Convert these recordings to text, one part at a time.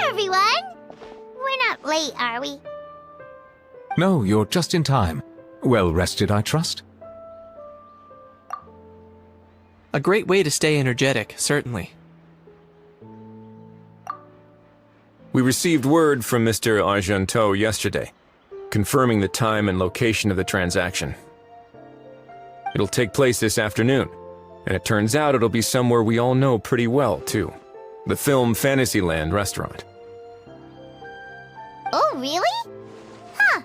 everyone! We're not late, are we? No, you're just in time. Well rested, I trust? A great way to stay energetic, certainly. We received word from Mr. Argenteau yesterday, confirming the time and location of the transaction. It'll take place this afternoon, and it turns out it'll be somewhere we all know pretty well, too. The Film Fantasyland restaurant. Oh, really? Huh.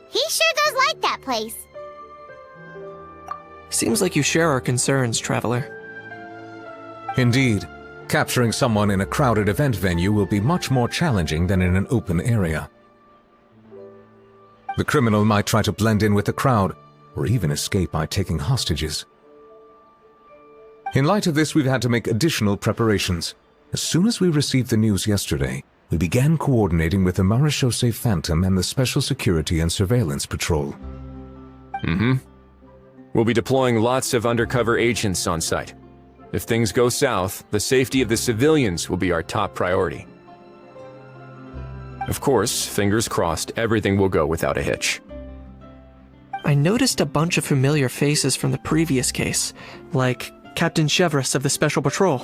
He sure does like that place. Seems like you share our concerns, Traveler. Indeed. Capturing someone in a crowded event venue will be much more challenging than in an open area. The criminal might try to blend in with the crowd, or even escape by taking hostages. In light of this, we've had to make additional preparations. As soon as we received the news yesterday, we began coordinating with the Marechaussee Phantom and the Special Security and Surveillance Patrol. We'll be deploying lots of undercover agents on site. If things go south, the safety of the civilians will be our top priority. Of course, fingers crossed, everything will go without a hitch. I noticed a bunch of familiar faces from the previous case, like Captain Chevreuse of the Special Patrol,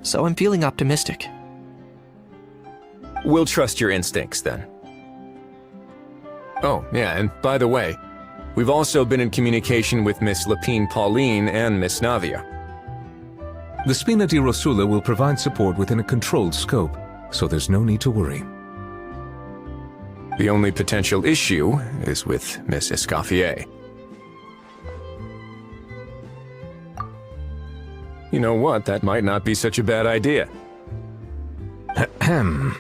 so I'm feeling optimistic. We'll trust your instincts, then. Oh, yeah, and by the way, we've also been in communication with Miss Lapine Pauline and Miss Navia. The Spina di Rosula will provide support within a controlled scope, so there's no need to worry. The only potential issue is with Miss Escoffier. You know what, that might not be such a bad idea. Ahem.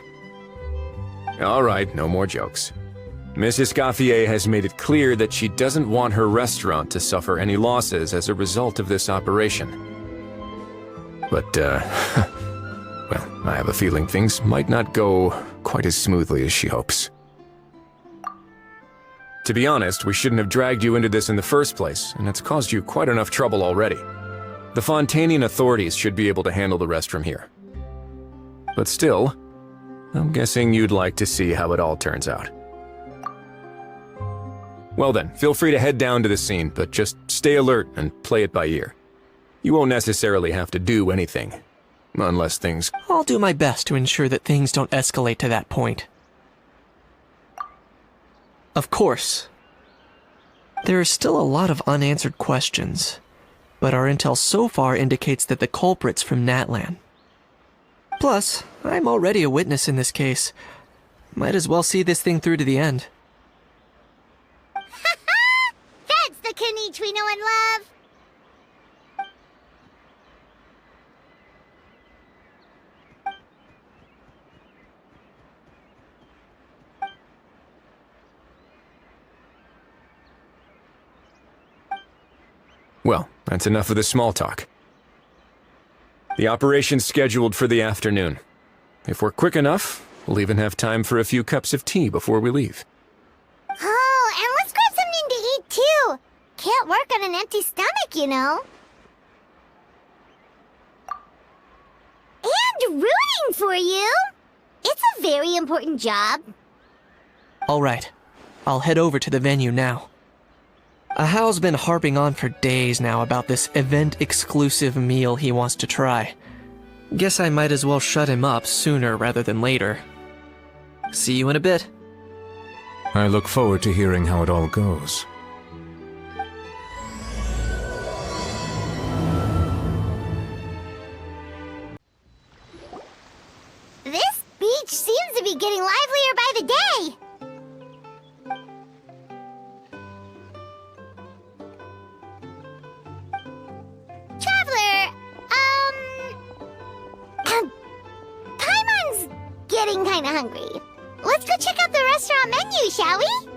All right, no more jokes. Miss Escoffier has made it clear that she doesn't want her restaurant to suffer any losses as a result of this operation. But, well, I have a feeling things might not go quite as smoothly as she hopes. To be honest, we shouldn't have dragged you into this in the first place, and it's caused you quite enough trouble already. The Fontanian authorities should be able to handle the rest from here. But still, I'm guessing you'd like to see how it all turns out. Well then, feel free to head down to the scene, but just stay alert and play it by ear. You won't necessarily have to do anything, unless things... I'll do my best to ensure that things don't escalate to that point. Of course. There are still a lot of unanswered questions, but our intel so far indicates that the culprit's from Natlan. Plus, I'm already a witness in this case. Might as well see this thing through to the end. That's the Knight we know and love! Well, that's enough of the small talk. The operation's scheduled for the afternoon. If we're quick enough, we'll even have time for a few cups of tea before we leave. Oh, and let's grab something to eat too! Can't work on an empty stomach, you know. And rooting for you! It's a very important job. Alright, I'll head over to the venue now. Ahao's been harping on for days now about this event-exclusive meal he wants to try. Guess I might as well shut him up sooner rather than later. See you in a bit. I look forward to hearing how it all goes. This beach seems to be getting livelier by the day. Traveler, Paimon's getting kinda hungry. Let's go check out the restaurant menu, shall we?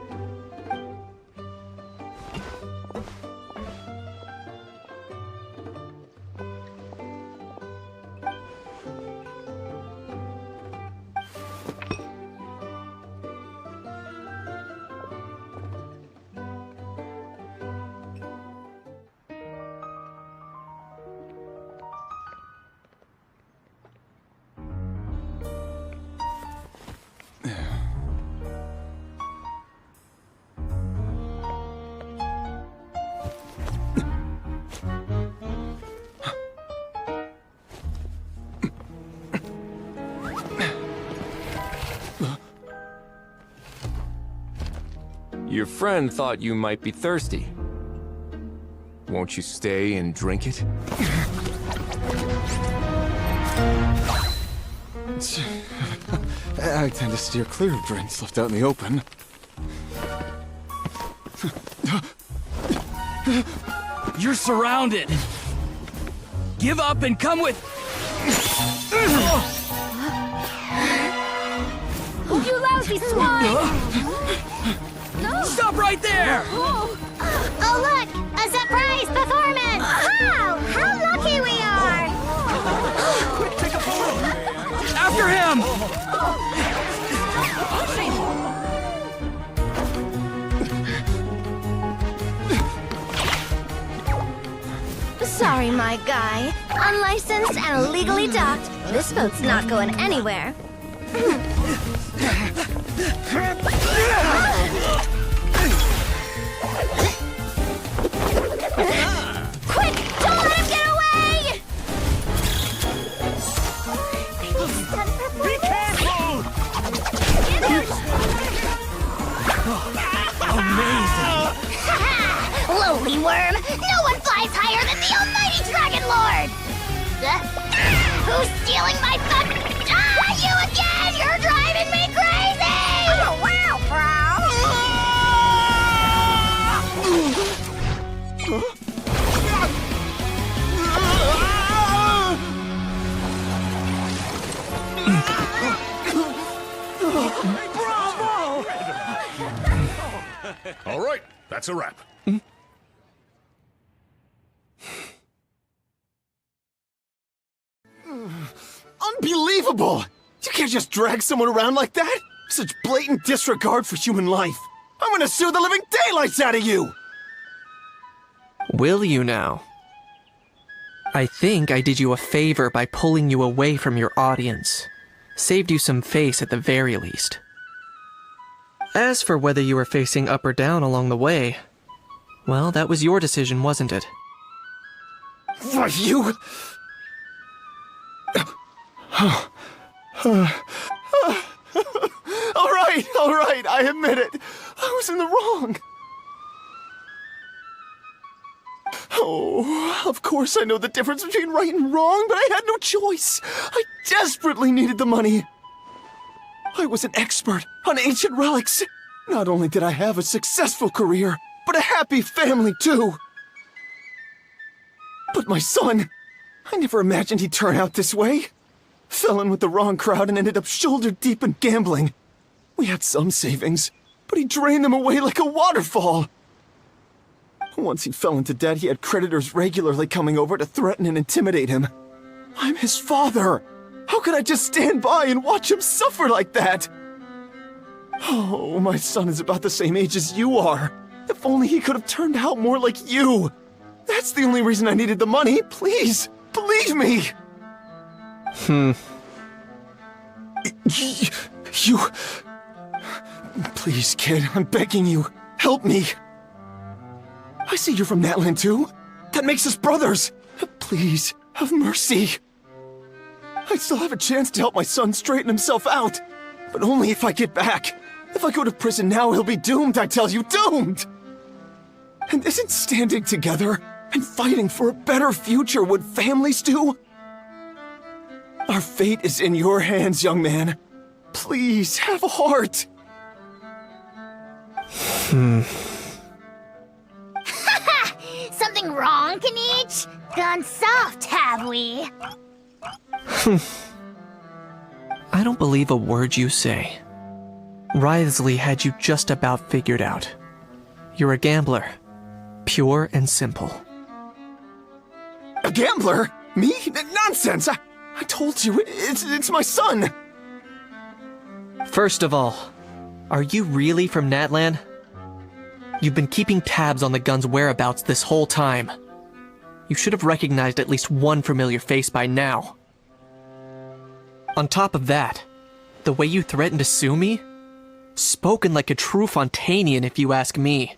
Your friend thought you might be thirsty. Won't you stay and drink it? I tend to steer clear of drinks left out in the open. You're surrounded. Give up and come with... You lousy swine! Stop right there! Oh, look! A surprise performance! Wow! How lucky we are! Quick, take a photo! After him! Sorry, my guy. Unlicensed and illegally docked. This boat's not going anywhere. Quick! Don't let him get away! Be careful! Amazing! Lowly worm! No one flies higher than the almighty Dragon Lord! Who's stealing my fun? You again! You're driving me crazy! Oh, wow, All right, that's a wrap. Unbelievable! You can't just drag someone around like that! Such blatant disregard for human life! I'm gonna sue the living daylights out of you! Will you now? I think I did you a favor by pulling you away from your audience. Saved you some face at the very least. As for whether you were facing up or down along the way, well, that was your decision, wasn't it? Why, you... all right, I admit it. I was in the wrong. Oh, of course I know the difference between right and wrong, but I had no choice. I desperately needed the money. I was an expert on ancient relics. Not only did I have a successful career, but a happy family too. But my son, I never imagined he'd turn out this way. Fell in with the wrong crowd and ended up shoulder deep in gambling. We had some savings, but he drained them away like a waterfall. Once he fell into debt, he had creditors regularly coming over to threaten and intimidate him. I'm his father. How could I just stand by and watch him suffer like that? Oh, my son is about the same age as you are. If only he could have turned out more like you. That's the only reason I needed the money. Please, believe me. You... Please, kid, I'm begging you. Help me. I see you're from Natlan too. That makes us brothers. Please, have mercy. I still have a chance to help my son straighten himself out. But only if I get back. If I go to prison now, he'll be doomed, I tell you, doomed! And isn't standing together and fighting for a better future what families do? Our fate is in your hands, young man. Please, have a heart. Something wrong, Kanich? Gone soft, have we? I don't believe a word you say. Wriothesley had you just about figured out. You're a gambler. Pure and simple. A gambler? Me? Nonsense! I told you, it's my son! First of all, are you really from Natlan? You've been keeping tabs on the gun's whereabouts this whole time. You should have recognized at least one familiar face by now. On top of that, the way you threatened to sue me? Spoken like a true Fontanian, if you ask me.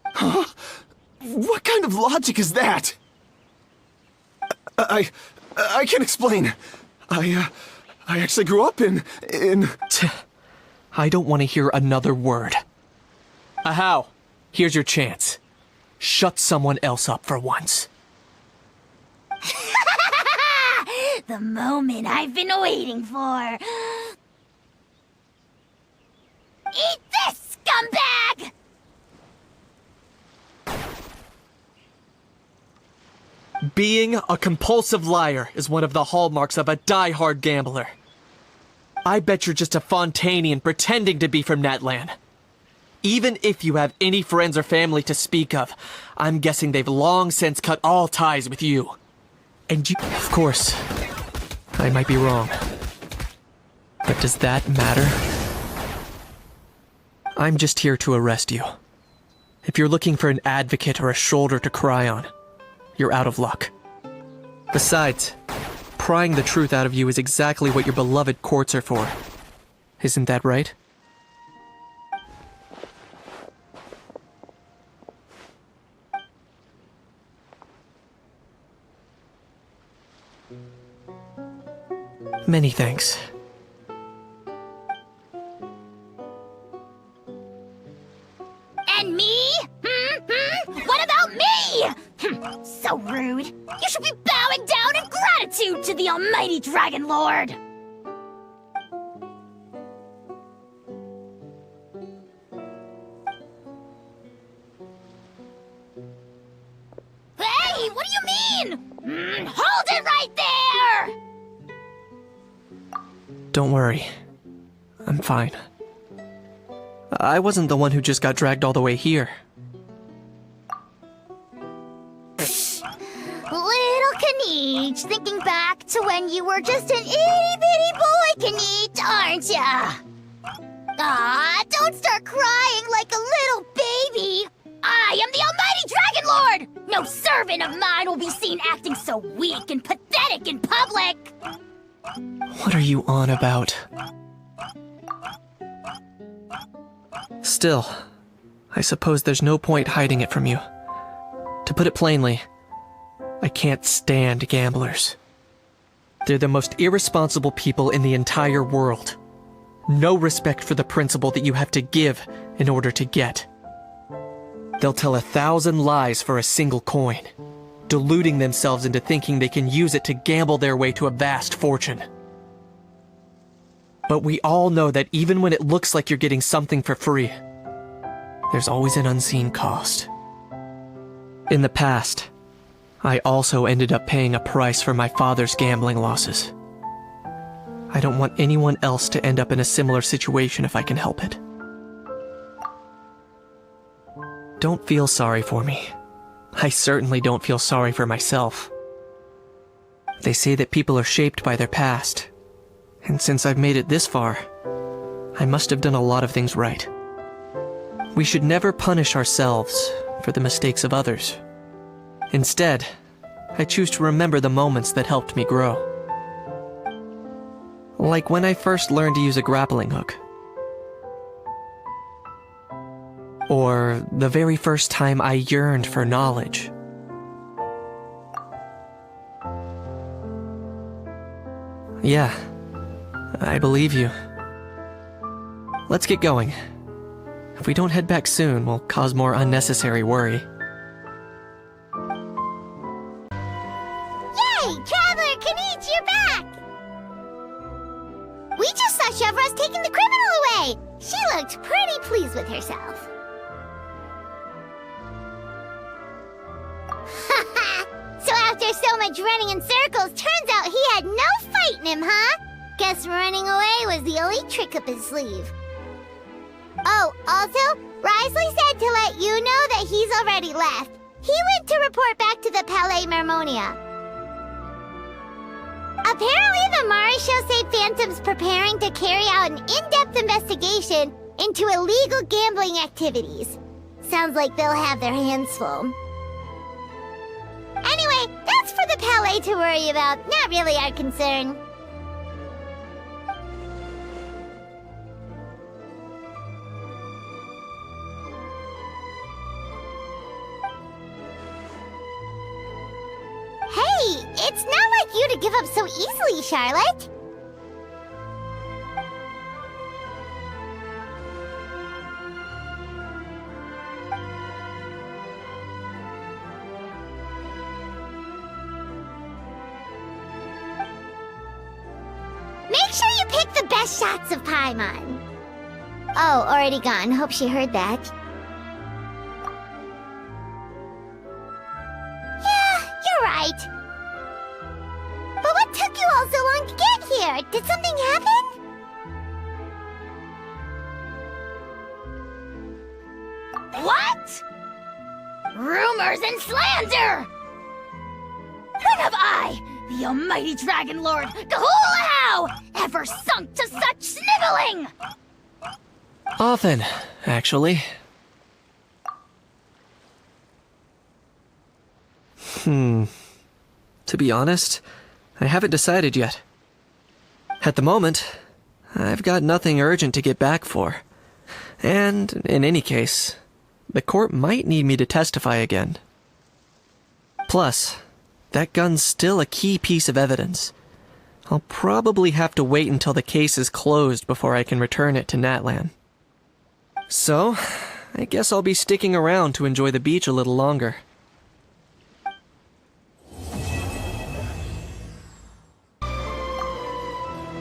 Huh? What kind of logic is that? I can't explain. I actually grew up in... I don't want to hear another word. Ahau, here's your chance. Shut someone else up for once. The moment I've been waiting for. Eat this, scumbag! Being a compulsive liar is one of the hallmarks of a die-hard gambler. I bet you're just a Fontanian pretending to be from Natlan. Even if you have any friends or family to speak of, I'm guessing they've long since cut all ties with you. And you... Of course, I might be wrong. But does that matter? I'm just here to arrest you. If you're looking for an advocate or a shoulder to cry on, you're out of luck. Besides, prying the truth out of you is exactly what your beloved courts are for. Isn't that right? Many thanks. And me? What about me? So rude. You should be bowing down in gratitude to the almighty Dragon Lord. Hey, what do you mean? Hold it right there! Don't worry. I'm fine. I wasn't the one who just got dragged all the way here. Little Kniech, thinking back to when you were just an itty-bitty boy, Kniech, aren't ya? Ah, don't start crying like a little baby. I am the almighty Dragon Lord! No servant of mine will be seen acting so weak and pathetic in public! What are you on about? Still, I suppose there's no point hiding it from you. To put it plainly, I can't stand gamblers. They're the most irresponsible people in the entire world. No respect for the principle that you have to give in order to get. They'll tell 1,000 lies for a single coin, deluding themselves into thinking they can use it to gamble their way to a vast fortune. But we all know that even when it looks like you're getting something for free, there's always an unseen cost. In the past, I also ended up paying a price for my father's gambling losses. I don't want anyone else to end up in a similar situation if I can help it. Don't feel sorry for me. I certainly don't feel sorry for myself. They say that people are shaped by their past. And since I've made it this far, I must have done a lot of things right. We should never punish ourselves for the mistakes of others. Instead, I choose to remember the moments that helped me grow. Like when I first learned to use a grappling hook. Or the very first time I yearned for knowledge. Yeah. I believe you. Let's get going. If we don't head back soon, we'll cause more unnecessary worry. Yay! Traveler Kniech, you're back! We just saw Chevro's taking the criminal away! She looked pretty pleased with herself. So after so much running in circles, turns out he had no fight in him, huh? Guess running away was the only trick up his sleeve. Oh, also, Risley said to let you know that he's already left. He went to report back to the Palais Mermonia. Apparently the Maréchaux say Phantom's preparing to carry out an in-depth investigation into illegal gambling activities. Sounds like they'll have their hands full. Anyway, that's for the Palais to worry about, not really our concern. Hey, it's not like you to give up so easily, Charlotte. Make sure you pick the best shots of Paimon. Oh, already gone. Hope she heard that. Yeah, you're right. But what took you all so long to get here? Did something happen? What? Rumors and slander! When have I, the almighty Dragon Lord, Kahulahau, ever sunk to such sniveling? Often, actually. To be honest, I haven't decided yet. At the moment, I've got nothing urgent to get back for. And, in any case, the court might need me to testify again. Plus, that gun's still a key piece of evidence. I'll probably have to wait until the case is closed before I can return it to Natlan. So, I guess I'll be sticking around to enjoy the beach a little longer.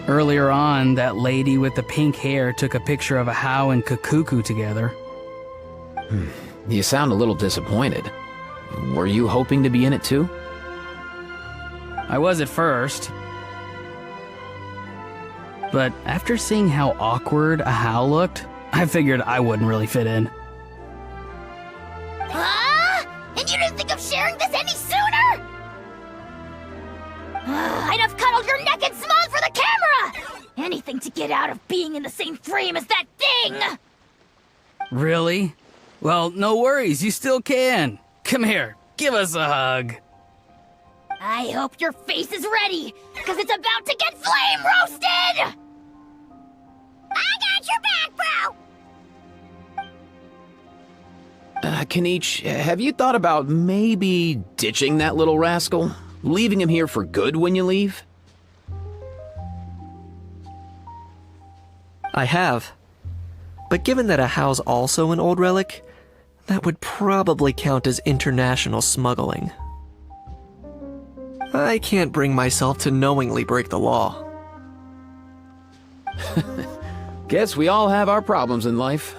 Earlier on, that lady with the pink hair took a picture of a Hao and Kakuku together. You sound a little disappointed. Were you hoping to be in it too? I was at first. But after seeing how awkward a Hao looked, I figured I wouldn't really fit in. Huh? And you didn't think of sharing this any sooner? I'd have cuddled your neck and smiled for the camera! Anything to get out of being in the same frame as that thing! Really? Well, no worries, you still can. Come here, give us a hug. I hope your face is ready, because it's about to get flame roasted! I got your back, bro! Kenichi, have you thought about maybe ditching that little rascal? Leaving him here for good when you leave? I have. But given that a Hao's also an old relic, that would probably count as international smuggling. I can't bring myself to knowingly break the law. Guess we all have our problems in life.